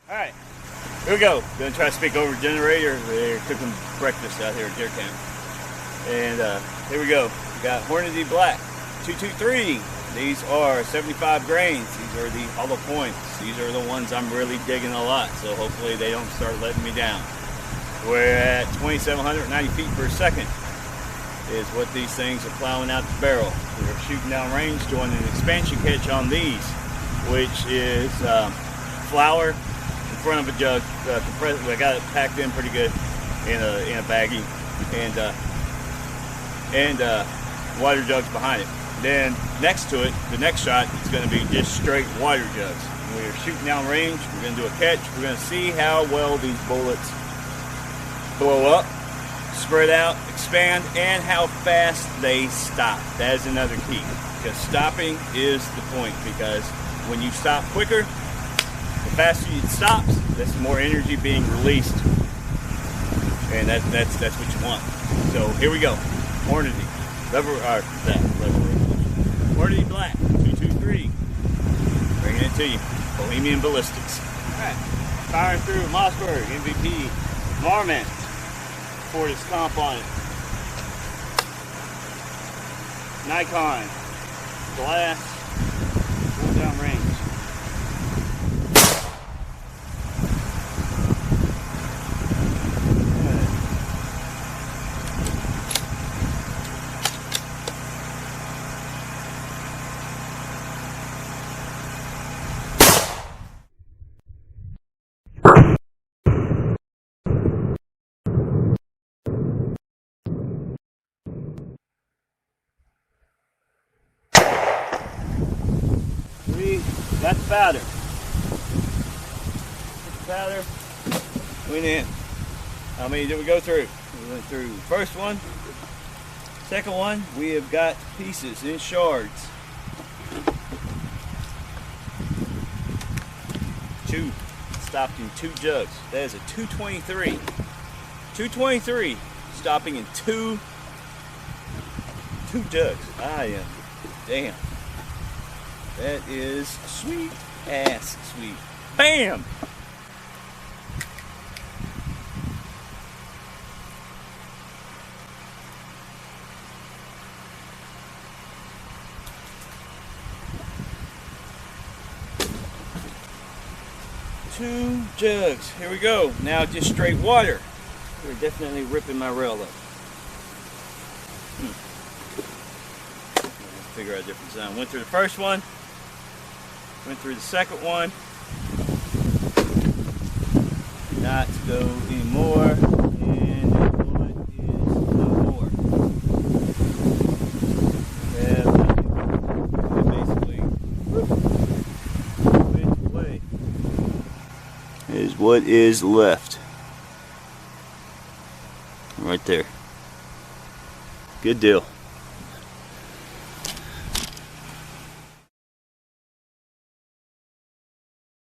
Alright, here we go. Gonna try to speak over generator. They're cooking breakfast out here at deer camp. And here we go. We got Hornady Black 223. These are 75 grains. These are the hollow points. These are the ones I'm really digging a lot, so hopefully they don't start letting me down. We're at 2,790 feet per second is what these things are plowing out the barrel. We're shooting down range, doing an expansion catch on these, which is flour in front of a jug. I got it packed in pretty good in a baggie, and water jugs behind it. Then next to it, the next shot is going to be just straight water jugs. We're shooting down range. We're going to do a catch. We're going to see how well these bullets blow up, spread out, expand, and how fast they stop. That is another key, because stopping is the point, because when you stop quicker, the faster it stops, that's more energy being released, and that's what you want. So here we go. Hornady Hornady Black 223, bringing it to you. Bohemian ballistics. All right, firing through Mossberg MVP Marmot. Fortis comp on it. Nikon glass, going down range. Got the powder. Went in. How many did we go through? We went through the first one, second one. We have got pieces in shards. Two. Stopped in 2 jugs. That is a 223. 223 stopping in two jugs. I am damn. That is sweet ass sweet. Bam! Two jugs. Here we go. Now just straight water. We're definitely ripping my rail up. Figure out a different sound. Went through the first one. Went through the second one. Not to go anymore. And that bullet is no more. And basically went away. Is what is left. Right there. Good deal.